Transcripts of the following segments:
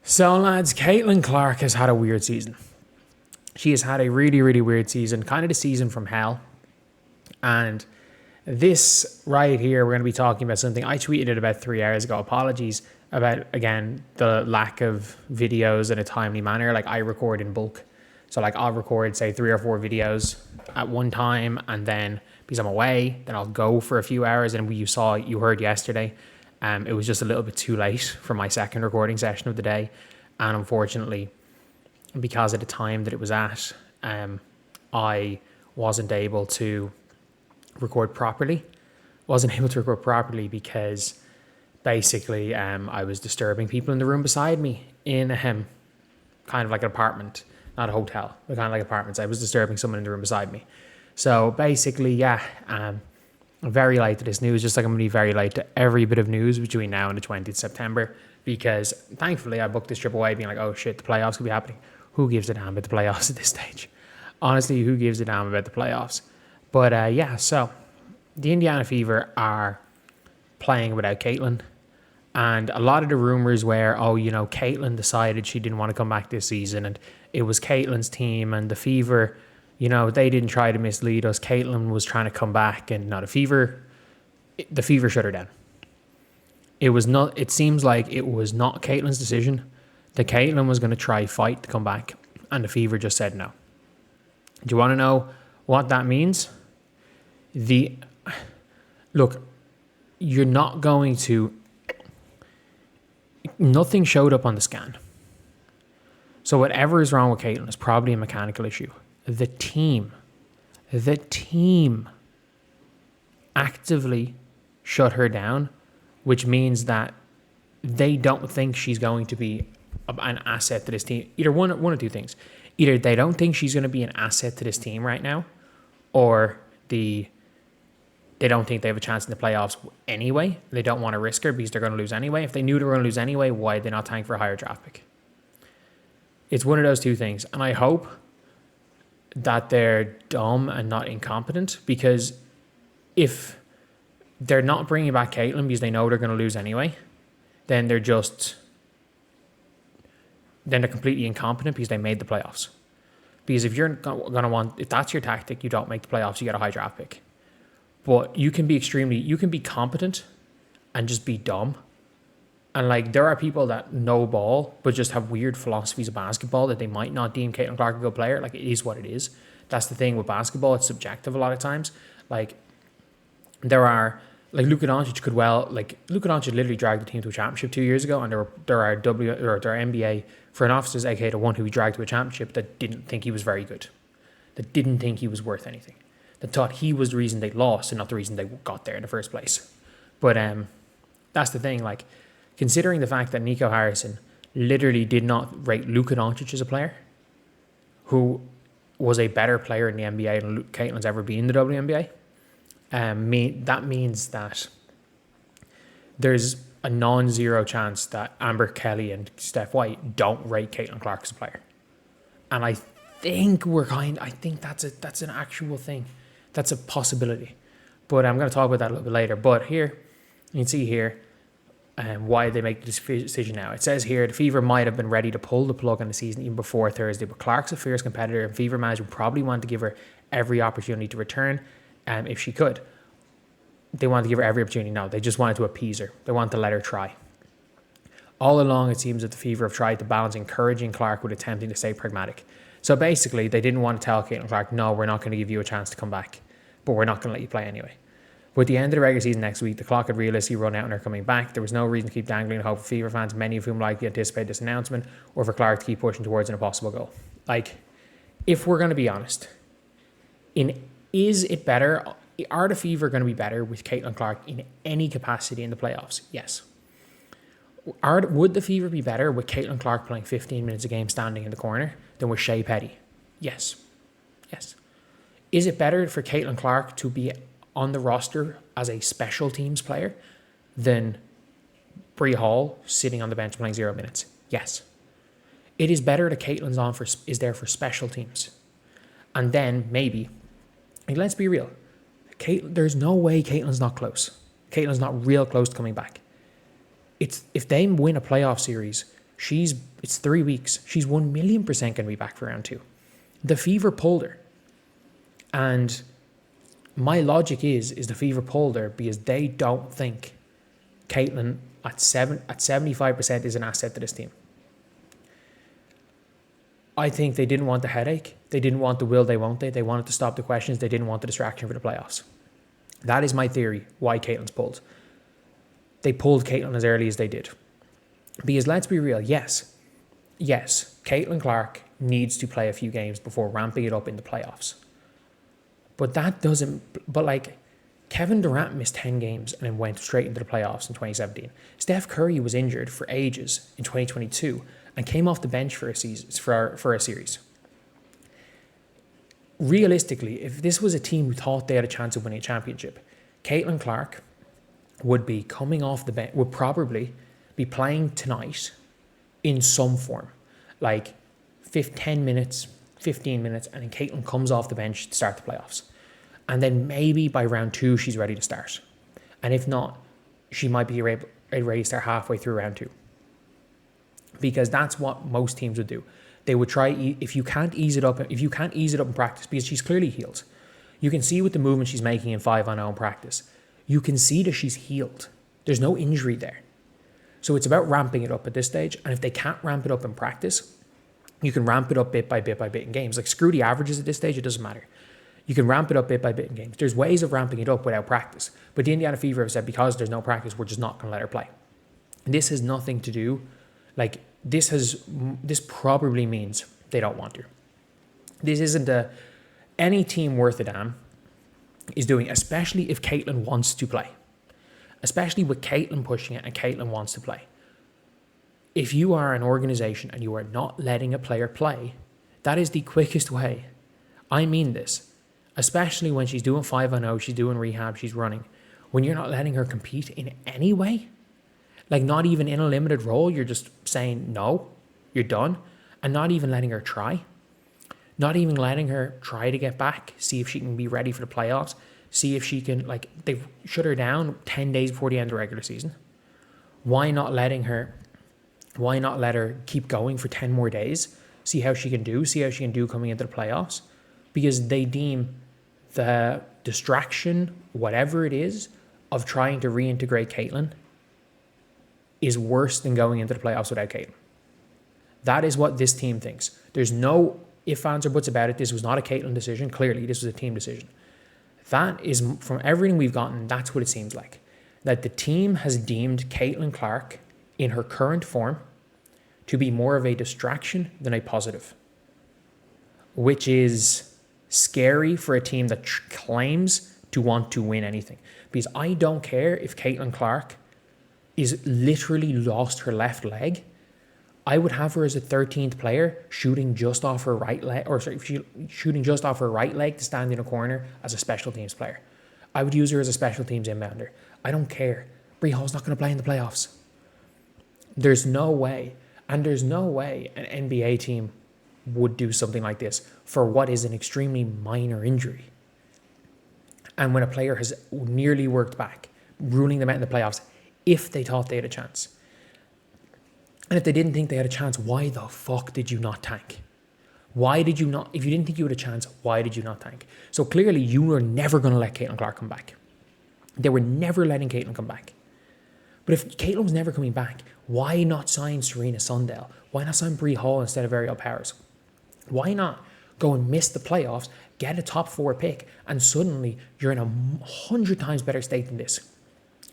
So, lads, Caitlin Clark has had a weird season. She has had a really, really weird season, kind of the season from hell. And this right here, we're going to be talking about something. I tweeted it about 3 hours ago. Apologies about, again, the lack of videos in a timely manner. Like, I record in bulk. So, like, I'll record, say, 3 or 4 videos at one time. And then, because I'm away, then I'll go for a few hours. And you heard yesterday, it was just a little bit too late for my second recording session of the day. And unfortunately, because of the time that it was at, I wasn't able to record properly. Because basically I was disturbing people in the room beside me in kind of like an apartment, not a hotel, but kind of like apartments. I was disturbing someone in the room beside me. So basically, I'm very late to this news, just like I'm going to be very late to every bit of news between now and the 20th September, because thankfully I booked this trip away being like, oh shit, the playoffs could be happening. Who gives a damn about the playoffs at this stage? Honestly, who gives a damn about the playoffs? But so the Indiana Fever are playing without Caitlin. And a lot of the rumors were, Caitlin decided she didn't want to come back this season and it was Caitlin's team and the Fever, they didn't try to mislead us. Caitlin was trying to come back and the Fever shut her down. It seems like it was not Caitlin's decision. That Caitlin was going to try fight to come back and the Fever just said no. Do you want to know what that means? Look, you're not going to... Nothing showed up on the scan. So whatever is wrong with Caitlin is probably a mechanical issue. The team actively shut her down, which means that they don't think she's going to be an asset to this team. Either one or two things. Either they don't think she's going to be an asset to this team right now, or they don't think they have a chance in the playoffs anyway. They don't want to risk her because they're going to lose anyway. If they knew they were going to lose anyway, why did they not tank for a higher draft pick? It's one of those two things. And I hope that they're dumb and not incompetent, because if they're not bringing back Caitlin because they know they're going to lose anyway, then they're completely incompetent because they made the playoffs. Because if if that's your tactic, you don't make the playoffs, you get a high draft pick. But you can be competent and just be dumb. And there are people that know ball, but just have weird philosophies of basketball that they might not deem Caitlin Clark a good player. It is what it is. That's the thing with basketball. It's subjective a lot of times. There are, Luka Doncic Luka Doncic literally dragged the team to a championship 2 years ago, and there are NBA front officers, aka the one who he dragged to a championship, that didn't think he was very good, that didn't think he was worth anything, that thought he was the reason they lost and not the reason they got there in the first place. But that's the thing. Considering the fact that Nico Harrison literally did not rate Luka Doncic as a player, who was a better player in the NBA than Caitlin's ever been in the WNBA, that means that there's a non-zero chance that Amber Kelly and Steph White don't rate Caitlin Clark as a player. And I think that's an actual thing. That's a possibility. But I'm going to talk about that a little bit later. But here, you can see here why they make the decision now. It says here, the Fever might have been ready to pull the plug on the season even before Thursday, but Clark's a fierce competitor and Fever management probably wanted to give her every opportunity to return if she could. They wanted to give her every opportunity. No, they just wanted to appease her. They wanted to let her try. All along, it seems that the Fever have tried to balance encouraging Clark with attempting to stay pragmatic. So basically, they didn't want to tell Caitlin Clark, no, we're not going to give you a chance to come back, but we're not going to let you play anyway. But at the end of the regular season next week, the clock had realistically run out on her coming back. There was no reason to keep dangling hope for Fever fans, many of whom likely anticipate this announcement, or for Clark to keep pushing towards an impossible goal. If we're going to be honest, is it better? Are the Fever going to be better with Caitlin Clark in any capacity in the playoffs? Yes. Would the Fever be better with Caitlin Clark playing 15 minutes a game standing in the corner than with Shea Petty? Yes. Is it better for Caitlin Clark to be on the roster as a special teams player than Bree Hall sitting on the bench playing 0 minutes? Yes. It is better that Caitlin's is there for special teams. And then maybe, let's be real, there's no way Caitlin's not close. Caitlin's not real close to coming back. If they win a playoff series, It's 3 weeks. She's 1,000,000% going to be back for round 2. The fever pulled her. And my logic is the fever pulled her because they don't think Caitlin at 75% is an asset to this team. I think they didn't want the headache. They didn't want the will they won't they. They wanted to stop the questions. They didn't want the distraction for the playoffs. That is my theory why Caitlin's pulled. They pulled Caitlin as early as they did. Because let's be real, yes, Caitlin Clark needs to play a few games before ramping it up in the playoffs. But Kevin Durant missed 10 games and then went straight into the playoffs in 2017. Steph Curry was injured for ages in 2022 and came off the bench for a series. Realistically, if this was a team who thought they had a chance of winning a championship, Caitlin Clark would be coming off the bench, would probably be playing tonight in some form, like 10 minutes, 15 minutes, and then Caitlin comes off the bench to start the playoffs. And then maybe by round 2, she's ready to start. And if not, she might be ready to start halfway through round 2. Because that's what most teams would do. They would try, if you can't ease it up in practice, because she's clearly healed. You can see with the movement she's making in 5-on-0 in practice. You can see that she's healed. There's no injury there. So it's about ramping it up at this stage. And if they can't ramp it up in practice, you can ramp it up bit by bit in games. Like, screw the averages at this stage, it doesn't matter. You can ramp it up bit by bit in games. There's ways of ramping it up without practice. But the Indiana Fever have said, because there's no practice, we're just not going to let her play. This has nothing to do, this probably means they don't want her. This isn't any team worth a damn is doing, especially if Caitlin wants to play. Especially with Caitlin pushing it and Caitlin wants to play. If you are an organization and you are not letting a player play, that is the quickest way. I mean this. Especially when she's doing 5-on-0, she's doing rehab, she's running. When you're not letting her compete in any way, like not even in a limited role, you're just saying no, you're done, and not even letting her try. Not even letting her try to get back, see if she can be ready for the playoffs, see if she can, they've shut her down 10 days before the end of the regular season. Why not let her keep going for 10 more days, see how she can do coming into the playoffs? Because they deem the distraction, whatever it is, of trying to reintegrate Caitlin is worse than going into the playoffs without Caitlin. That is what this team thinks. There's no ifs, ands, or buts about it. This was not a Caitlin decision. Clearly, this was a team decision. That is, from everything we've gotten, that's what it seems like. That the team has deemed Caitlin Clark, in her current form, to be more of a distraction than a positive. Which is scary for a team that claims to want to win anything. Because I don't care if Caitlin Clark is literally lost her left leg. I would have her as a 13th player shooting just off her right leg, shooting just off her right leg to stand in a corner as a special teams player. I would use her as a special teams inbounder. I don't care. Bree Hall's not going to play in the playoffs. There's no way an NBA team would do something like this for what is an extremely minor injury. And when a player has nearly worked back, ruling them out in the playoffs, if they thought they had a chance. And if they didn't think they had a chance, why the fuck did you not tank? Why did you not? If you didn't think you had a chance, why did you not tank? So clearly you were never going to let Caitlin Clark come back. They were never letting Caitlin come back. But if Caitlin was never coming back, why not sign Serena Sundell? Why not sign Bree Hall instead of Ariel Powers? Why not go and miss the playoffs, get a top 4 pick, and suddenly you're in a 100 times better state than this?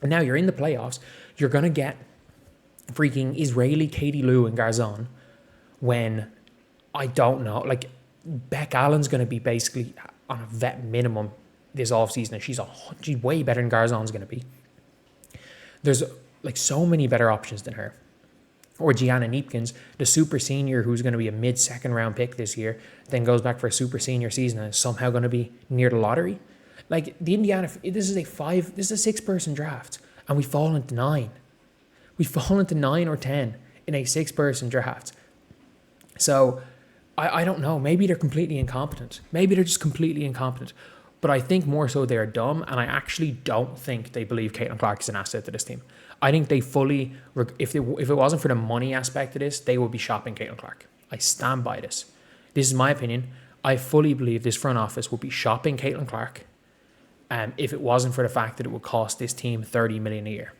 And now you're in the playoffs, you're going to get freaking Israeli Katie Lou and Garzon when, I don't know, Beck Allen's going to be basically on a vet minimum this offseason, and she's way better than Garzon's going to be. There's so many better options than her. Or Gianna Neepkins, the super senior who's going to be a mid-second round pick this year, then goes back for a super senior season and is somehow going to be near the lottery. The Indiana, this is a 6-person draft, and we fall into 9. We fall into 9 or 10 in a 6-person draft. So I don't know. Maybe they're completely incompetent. Maybe they're just completely incompetent. But I think more so they're dumb, and I actually don't think they believe Caitlin Clark is an asset to this team. I think they fully, if it wasn't for the money aspect of this, they would be shopping Caitlin Clark. I stand by this. This is my opinion. I fully believe this front office would be shopping Caitlin Clark if it wasn't for the fact that it would cost this team $30 million a year.